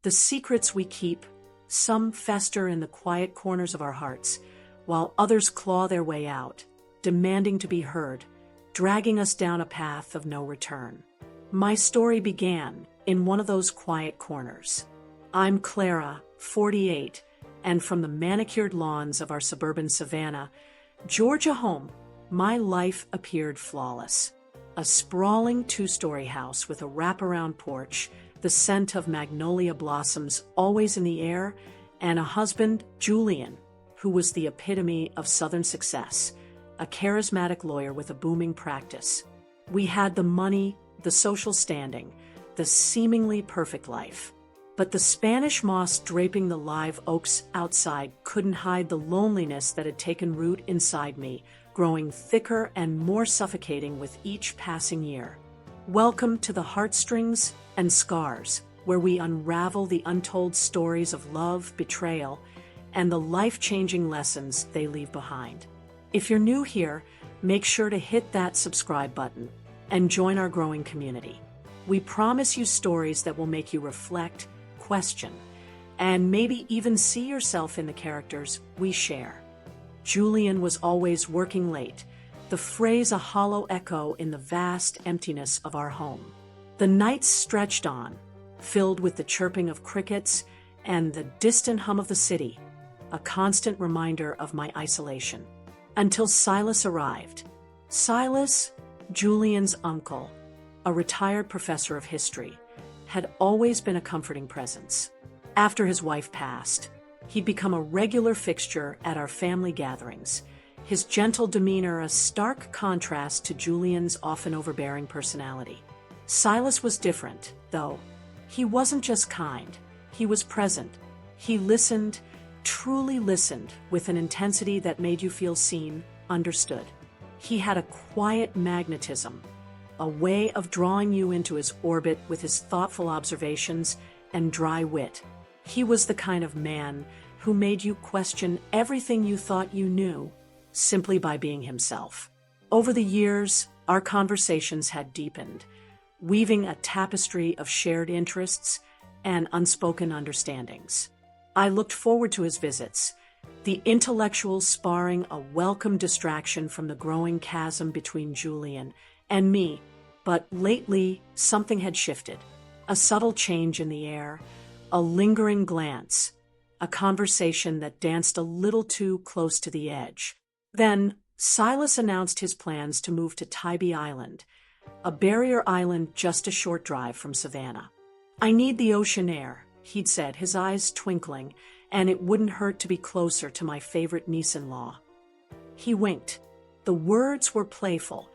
The secrets we keep, some fester in the quiet corners of our hearts, while others claw their way out, demanding to be heard, dragging us down a path of no return. My story began in one of those quiet corners. I'm Clara, 48, and from the manicured lawns of our suburban Savannah, Georgia home, my life appeared flawless. A sprawling two-story house with a wraparound porch, the scent of magnolia blossoms always in the air, and a husband, Julian, who was the epitome of Southern success, a charismatic lawyer with a booming practice. We had the money, the social standing, the seemingly perfect life. But the Spanish moss draping the live oaks outside couldn't hide the loneliness that had taken root inside me, growing thicker and more suffocating with each passing year. Welcome to the heartstrings and scars, where we unravel the untold stories of love, betrayal, and the life-changing lessons they leave behind. If you're new here, make sure to hit that subscribe button and join our growing community. We promise you stories that will make you reflect, question, and maybe even see yourself in the characters we share. Julian was always working late, the phrase a hollow echo in the vast emptiness of our home. The nights stretched on, filled with the chirping of crickets and the distant hum of the city, a constant reminder of my isolation. Until Silas arrived. Silas, Julian's uncle, a retired professor of history, had always been a comforting presence. After his wife passed, he'd become a regular fixture at our family gatherings, his gentle demeanor a stark contrast to Julian's often overbearing personality. Silas was different, though. He wasn't just kind, he was present. He listened, truly listened, with an intensity that made you feel seen, understood. He had a quiet magnetism, a way of drawing you into his orbit with his thoughtful observations and dry wit. He was the kind of man who made you question everything you thought you knew, simply by being himself. Over the years, our conversations had deepened, weaving a tapestry of shared interests and unspoken understandings. I looked forward to his visits, the intellectual sparring a welcome distraction from the growing chasm between Julian and me, but lately something had shifted. A subtle change in the air, a lingering glance, a conversation that danced a little too close to the edge. Then Silas announced his plans to move to Tybee Island, a barrier island just a short drive from Savannah. "I need the ocean air," he'd said, his eyes twinkling, "and it wouldn't hurt to be closer to my favorite niece-in-law." He winked. The words were playful,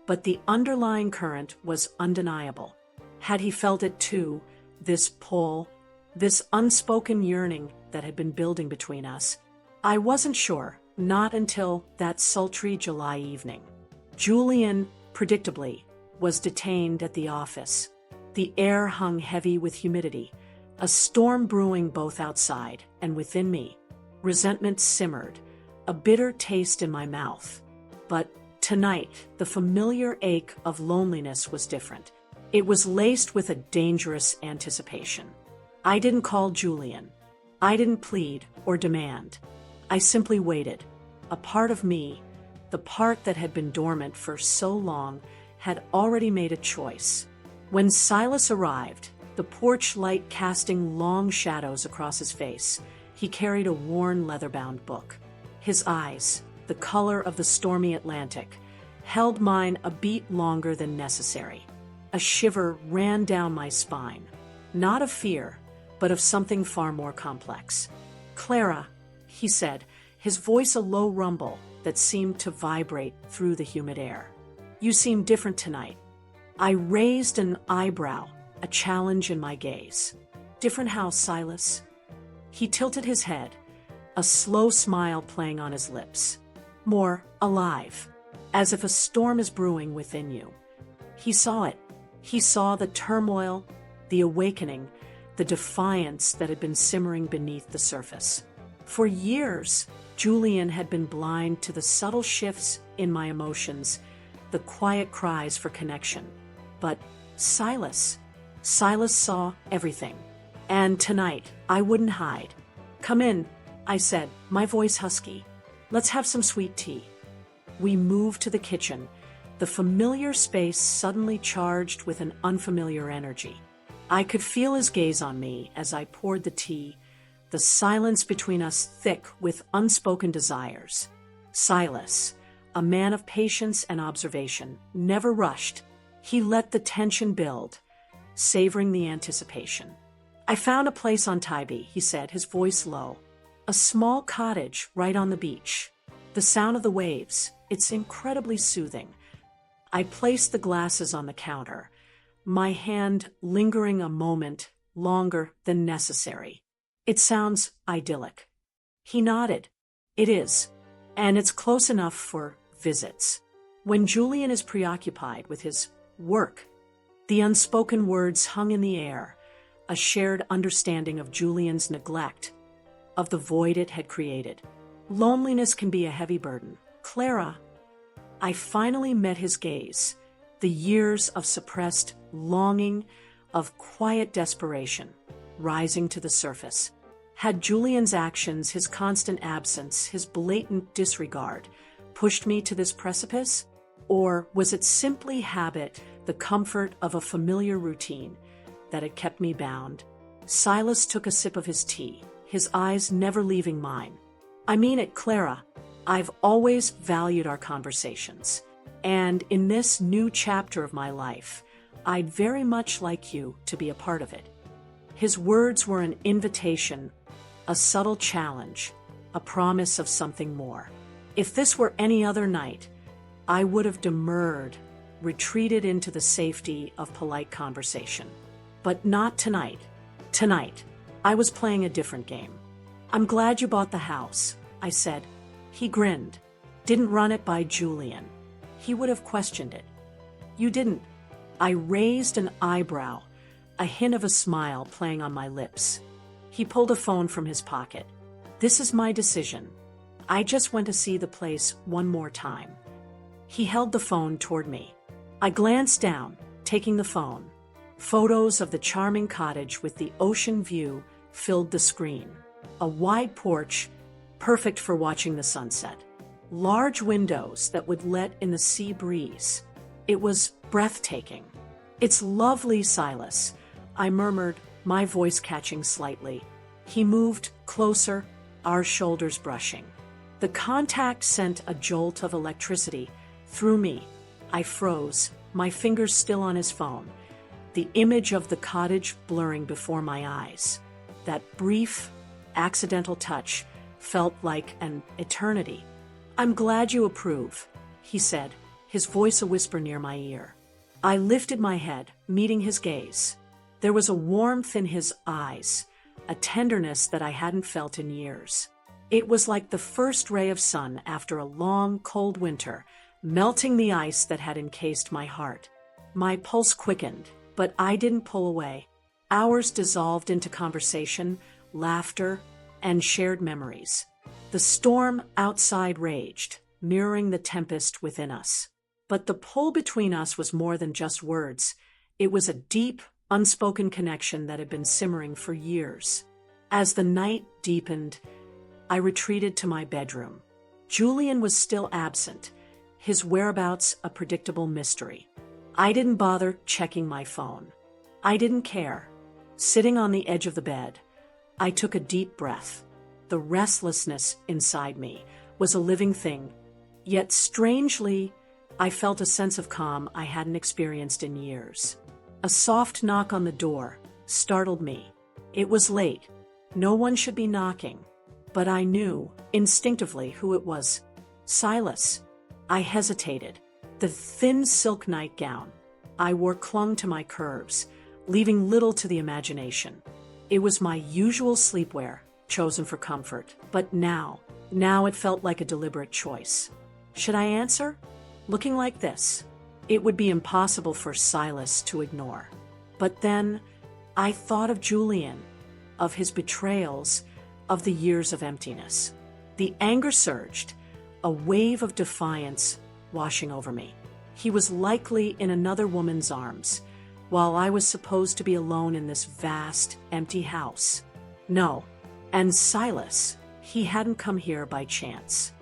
but the underlying current was undeniable. Had he felt it too, this pull, this unspoken yearning that had been building between us? I wasn't sure, not until that sultry July evening. Julian, predictably, was detained at the office. The air hung heavy with humidity, a storm brewing both outside and within me. Resentment simmered, a bitter taste in my mouth. But tonight, the familiar ache of loneliness was different. It was laced with a dangerous anticipation. I didn't call Julian. I didn't plead or demand. I simply waited. A part of me, the part that had been dormant for so long, had already made a choice. When Silas arrived, the porch light casting long shadows across his face, he carried a worn leather-bound book. His eyes, the color of the stormy Atlantic, held mine a beat longer than necessary. A shiver ran down my spine, not of fear, but of something far more complex. "Clara," he said, his voice a low rumble that seemed to vibrate through the humid air. "You seem different tonight." I raised an eyebrow, a challenge in my gaze. "Different how, Silas?" He tilted his head, a slow smile playing on his lips. "More alive, as if a storm is brewing within you." He saw it. He saw the turmoil, the awakening, the defiance that had been simmering beneath the surface. For years, Julian had been blind to the subtle shifts in my emotions, the quiet cries for connection. But Silas saw everything. And tonight, I wouldn't hide. "Come in," I said, my voice husky. "Let's have some sweet tea." We moved to the kitchen, the familiar space suddenly charged with an unfamiliar energy. I could feel his gaze on me as I poured the tea, the silence between us thick with unspoken desires. Silas, a man of patience and observation, never rushed. He let the tension build, savoring the anticipation. "I found a place on Tybee," he said, his voice low. "A small cottage right on the beach. The sound of the waves, it's incredibly soothing." I placed the glasses on the counter, my hand lingering a moment longer than necessary. "It sounds idyllic." He nodded. "It is, and it's close enough for visits. When Julian is preoccupied with his work." The unspoken words hung in the air, a shared understanding of Julian's neglect, of the void it had created. Loneliness can be a heavy burden, Clara. I finally met his gaze, the years of suppressed longing, of quiet desperation, rising to the surface. Had Julian's actions, his constant absence, his blatant disregard, pushed me to this precipice? Or was it simply habit, the comfort of a familiar routine, that had kept me bound? Silas took a sip of his tea, his eyes never leaving mine. "I mean it, Clara. I've always valued our conversations. And in this new chapter of my life, I'd very much like you to be a part of it." His words were an invitation, a subtle challenge, a promise of something more. If this were any other night, I would have demurred, retreated into the safety of polite conversation. But not tonight. Tonight, I was playing a different game. "I'm glad you bought the house," I said. He grinned. "Didn't run it by Julian. He would have questioned it." "You didn't." I raised an eyebrow, a hint of a smile playing on my lips. He pulled a phone from his pocket. "This is my decision. I just went to see the place one more time." He held the phone toward me. I glanced down, taking the phone. Photos of the charming cottage with the ocean view filled the screen. A wide porch, perfect for watching the sunset. Large windows that would let in the sea breeze. It was breathtaking. "It's lovely, Silas," I murmured, my voice catching slightly. He moved closer, our shoulders brushing. The contact sent a jolt of electricity through me. I froze, my fingers still on his phone, the image of the cottage blurring before my eyes. That brief, accidental touch felt like an eternity. "I'm glad you approve," he said, his voice a whisper near my ear. I lifted my head, meeting his gaze. There was a warmth in his eyes, a tenderness that I hadn't felt in years. It was like the first ray of sun after a long, cold winter, melting the ice that had encased my heart. My pulse quickened, but I didn't pull away. Hours dissolved into conversation, laughter, and shared memories. The storm outside raged, mirroring the tempest within us. But the pull between us was more than just words. It was a deep, unspoken connection that had been simmering for years. As the night deepened, I retreated to my bedroom. Julian was still absent, his whereabouts a predictable mystery. I didn't bother checking my phone. I didn't care. Sitting on the edge of the bed, I took a deep breath. The restlessness inside me was a living thing, yet strangely, I felt a sense of calm I hadn't experienced in years. A soft knock on the door startled me. It was late. No one should be knocking. But I knew, instinctively, who it was. Silas. I hesitated. The thin silk nightgown I wore clung to my curves, leaving little to the imagination. It was my usual sleepwear, chosen for comfort. But now it felt like a deliberate choice. Should I answer? Looking like this, it would be impossible for Silas to ignore. But then I thought of Julian, of his betrayals, of the years of emptiness. The anger surged, a wave of defiance washing over me. He was likely in another woman's arms, while I was supposed to be alone in this vast, empty house. No. And Silas, he hadn't come here by chance.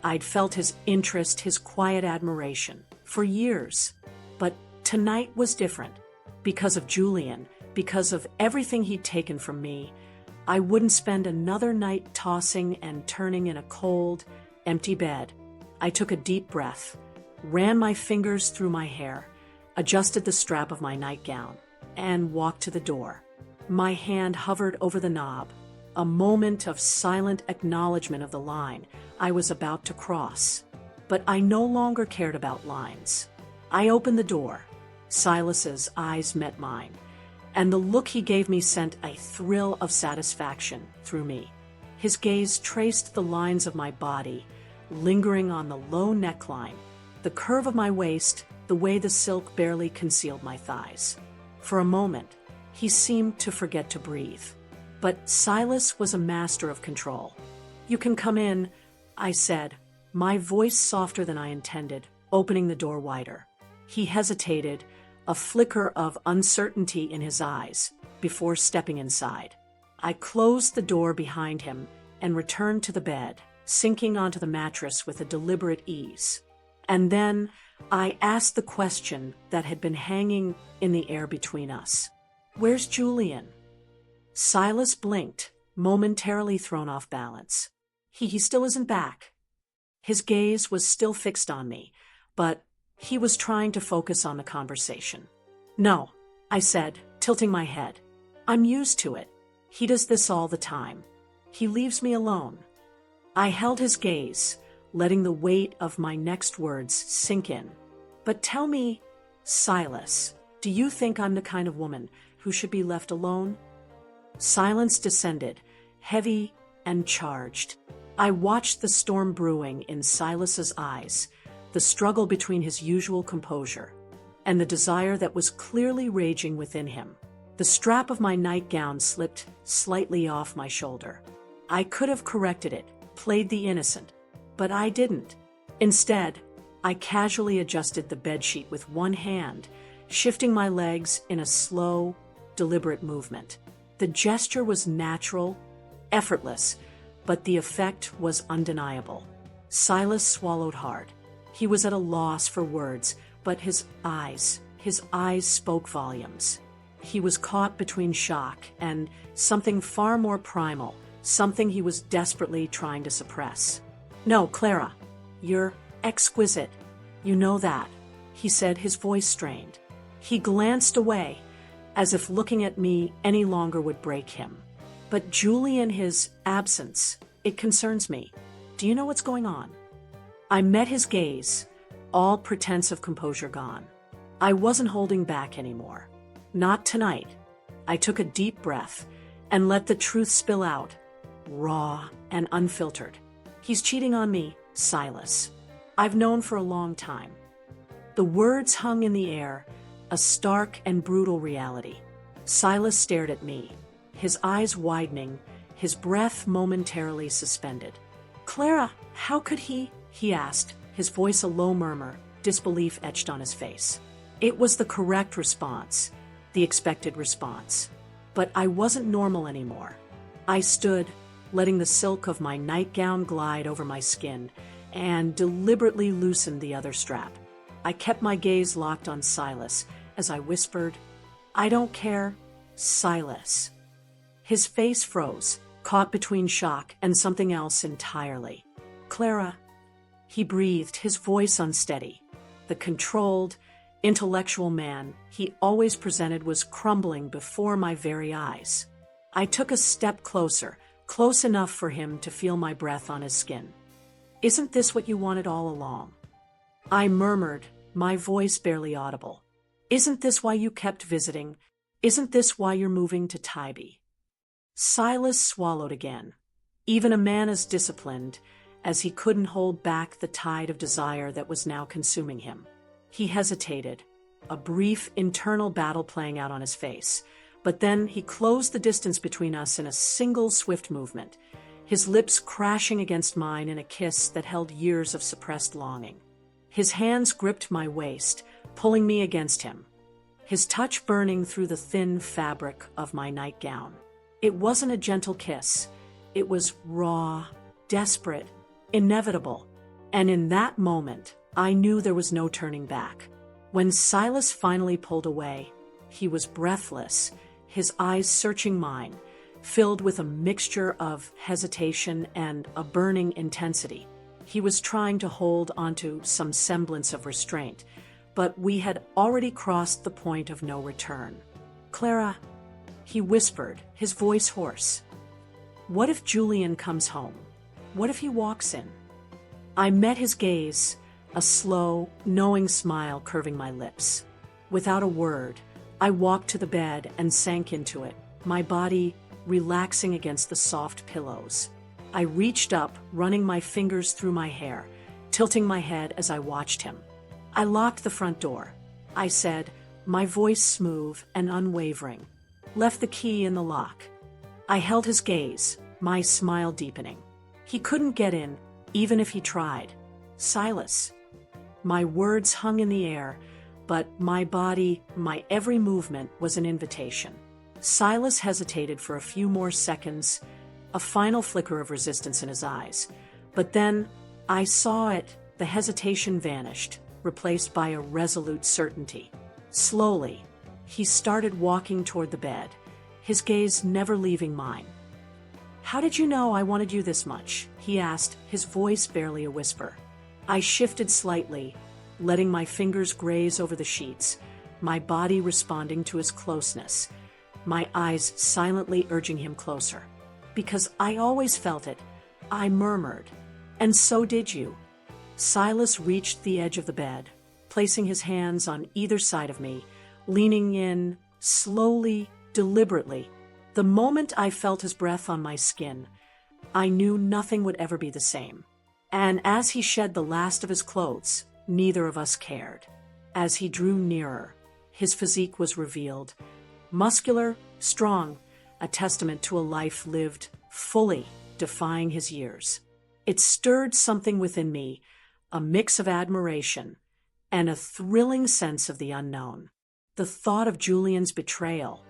I'd felt his interest, his quiet admiration, for years. But tonight was different. Because of Julian, because of everything he'd taken from me, I wouldn't spend another night tossing and turning in a cold, empty bed. I took a deep breath, ran my fingers through my hair, adjusted the strap of my nightgown, and walked to the door. My hand hovered over the knob, a moment of silent acknowledgement of the line I was about to cross. But I no longer cared about lines. I opened the door. Silas's eyes met mine, and the look he gave me sent a thrill of satisfaction through me. His gaze traced the lines of my body, lingering on the low neckline, the curve of my waist, the way the silk barely concealed my thighs. For a moment, he seemed to forget to breathe. But Silas was a master of control. "You can come in," I said, my voice softer than I intended, opening the door wider. He hesitated, a flicker of uncertainty in his eyes, before stepping inside. I closed the door behind him and returned to the bed, sinking onto the mattress with a deliberate ease. And then I asked the question that had been hanging in the air between us. "Where's Julian?" Silas blinked, momentarily thrown off balance. He still isn't back." His gaze was still fixed on me, but he was trying to focus on the conversation. "No," I said, tilting my head. "I'm used to it. He does this all the time. He leaves me alone." I held his gaze, letting the weight of my next words sink in. "But tell me, Silas, do you think I'm the kind of woman who should be left alone?" Silence descended, heavy and charged. I watched the storm brewing in Silas's eyes, the struggle between his usual composure and the desire that was clearly raging within him. The strap of my nightgown slipped slightly off my shoulder. I could have corrected it, played the innocent, but I didn't. Instead, I casually adjusted the bedsheet with one hand, shifting my legs in a slow, deliberate movement. The gesture was natural, effortless, but the effect was undeniable. Silas swallowed hard. He was at a loss for words, but his eyes spoke volumes. He was caught between shock and something far more primal, something he was desperately trying to suppress. "No, Clara, you're exquisite. You know that," he said, his voice strained. He glanced away, as if looking at me any longer would break him. "But Julian, his absence, it concerns me. Do you know what's going on?" I met his gaze, all pretense of composure gone. I wasn't holding back anymore. Not tonight. I took a deep breath and let the truth spill out, raw and unfiltered. "He's cheating on me, Silas. I've known for a long time." The words hung in the air, a stark and brutal reality. Silas stared at me, his eyes widening, his breath momentarily suspended. "Clara, how could he asked, his voice a low murmur, disbelief etched on his face. It was the correct response, the expected response. But I wasn't normal anymore. I stood, letting the silk of my nightgown glide over my skin, and deliberately loosened the other strap. I kept my gaze locked on Silas as I whispered, "I don't care, Silas." His face froze, caught between shock and something else entirely. "Clara," he breathed, his voice unsteady. The controlled, intellectual man he always presented was crumbling before my very eyes. I took a step closer, close enough for him to feel my breath on his skin. "Isn't this what you wanted all along?" I murmured, my voice barely audible. "Isn't this why you kept visiting? Isn't this why you're moving to Tybee?" Silas swallowed again. Even a man as disciplined, as he couldn't hold back the tide of desire that was now consuming him. He hesitated, a brief internal battle playing out on his face, but then he closed the distance between us in a single swift movement, his lips crashing against mine in a kiss that held years of suppressed longing. His hands gripped my waist, pulling me against him. his touch burning through the thin fabric of my nightgown. It wasn't a gentle kiss. It was raw, desperate, inevitable. And in that moment, I knew there was no turning back. When Silas finally pulled away, he was breathless, his eyes searching mine, filled with a mixture of hesitation and a burning intensity. He was trying to hold onto some semblance of restraint, but we had already crossed the point of no return. "Clara," he whispered, his voice hoarse. "What if Julian comes home? What if he walks in?" I met his gaze, a slow, knowing smile curving my lips. Without a word, I walked to the bed and sank into it, my body relaxing against the soft pillows. I reached up, running my fingers through my hair, tilting my head as I watched him. "I locked the front door," I said, my voice smooth and unwavering. "Left the key in the lock." I held his gaze, my smile deepening. "He couldn't get in, even if he tried. Silas." My words hung in the air, but my body, my every movement was an invitation. Silas hesitated for a few more seconds, a final flicker of resistance in his eyes. But then, I saw it, the hesitation vanished, replaced by a resolute certainty. Slowly, he started walking toward the bed, his gaze never leaving mine. "How did you know I wanted you this much?" he asked, his voice barely a whisper. I shifted slightly, letting my fingers graze over the sheets, my body responding to his closeness, my eyes silently urging him closer. "Because I always felt it," I murmured. "And so did you." Silas reached the edge of the bed, placing his hands on either side of me, leaning in, slowly, deliberately. The moment I felt his breath on my skin, I knew nothing would ever be the same. And as he shed the last of his clothes, neither of us cared. As he drew nearer, his physique was revealed. Muscular, strong, a testament to a life lived fully, defying his years. It stirred something within me, a mix of admiration and a thrilling sense of the unknown. The thought of Julian's betrayal,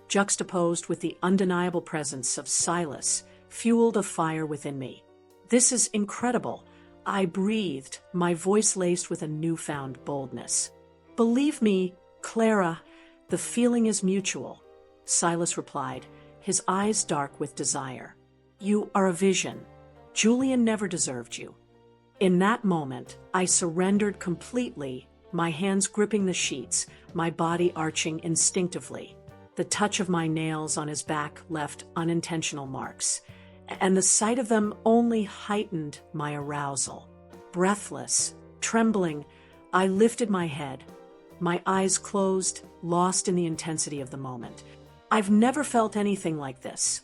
juxtaposed with the undeniable presence of Silas, fueled a fire within me. "This is incredible," I breathed, my voice laced with a newfound boldness. "Believe me, Clara, the feeling is mutual," Silas replied, his eyes dark with desire. "You are a vision. Julian never deserved you." In that moment, I surrendered completely, my hands gripping the sheets, my body arching instinctively. The touch of my nails on his back left unintentional marks, and the sight of them only heightened my arousal. Breathless, trembling, I lifted my head, my eyes closed, lost in the intensity of the moment. "I've never felt anything like this,"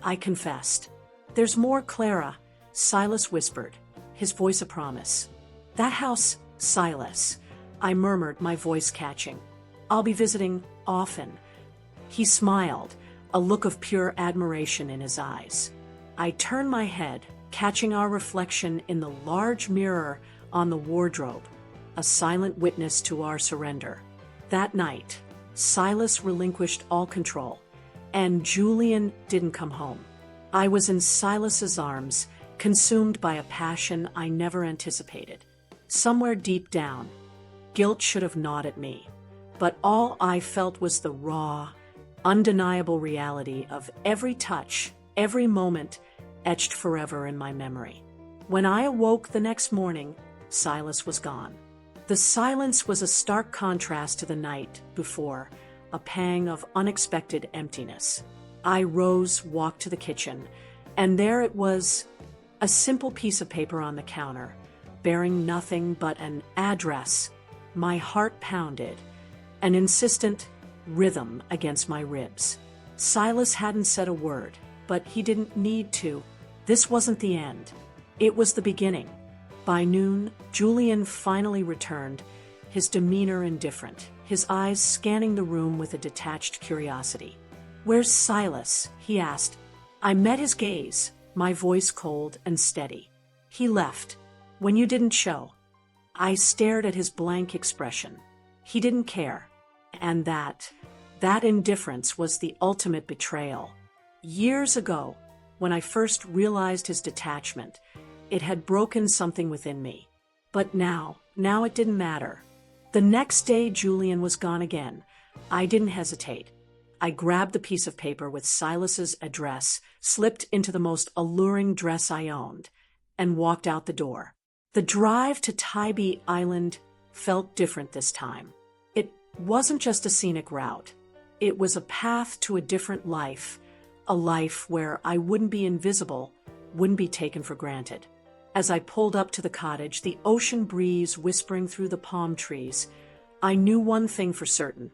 I confessed. "There's more, Clara," Silas whispered, his voice a promise. "That house, Silas," I murmured, my voice catching. "I'll be visiting often." He smiled, a look of pure admiration in his eyes. I turned my head, catching our reflection in the large mirror on the wardrobe, a silent witness to our surrender. That night, Silas relinquished all control, and Julian didn't come home. I was in Silas's arms, consumed by a passion I never anticipated. Somewhere deep down, guilt should have gnawed at me, but all I felt was the raw, undeniable reality of every touch, every moment, etched forever in my memory. When I awoke the next morning, Silas was gone. The silence was a stark contrast to the night before, a pang of unexpected emptiness. I rose, walked to the kitchen, and there it was, a simple piece of paper on the counter, bearing nothing but an address. My heart pounded, an insistent rhythm against my ribs. Silas hadn't said a word, but he didn't need to. This wasn't the end. It was the beginning. By noon, Julian finally returned, his demeanor indifferent, his eyes scanning the room with a detached curiosity. "Where's Silas?" he asked. I met his gaze, my voice cold and steady. "He left, when you didn't show." I stared at his blank expression. He didn't care. And that indifference was the ultimate betrayal. Years ago, when I first realized his detachment, it had broken something within me. But now it didn't matter. The next day, Julian was gone again. I didn't hesitate. I grabbed the piece of paper with Silas's address, slipped into the most alluring dress I owned, and walked out the door. The drive to Tybee Island felt different this time. It wasn't just a scenic route. It was a path to a different life, a life where I wouldn't be invisible, wouldn't be taken for granted. As I pulled up to the cottage, the ocean breeze whispering through the palm trees, I knew one thing for certain.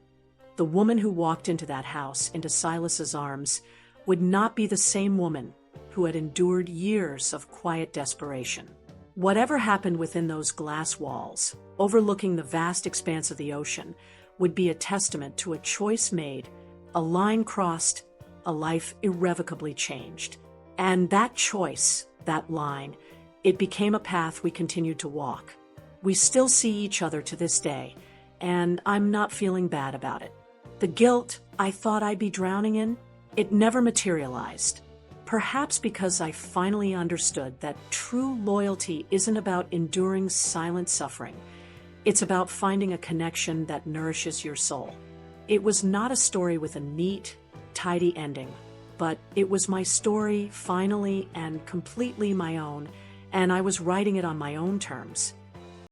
The woman who walked into that house, into Silas's arms, would not be the same woman who had endured years of quiet desperation. Whatever happened within those glass walls, overlooking the vast expanse of the ocean, would be a testament to a choice made, a line crossed, a life irrevocably changed. And that choice, that line, it became a path we continued to walk. We still see each other to this day, and I'm not feeling bad about it. The guilt I thought I'd be drowning in, it never materialized. Perhaps because I finally understood that true loyalty isn't about enduring silent suffering. It's about finding a connection that nourishes your soul. It was not a story with a neat, tidy ending, but it was my story, finally and completely my own, and I was writing it on my own terms.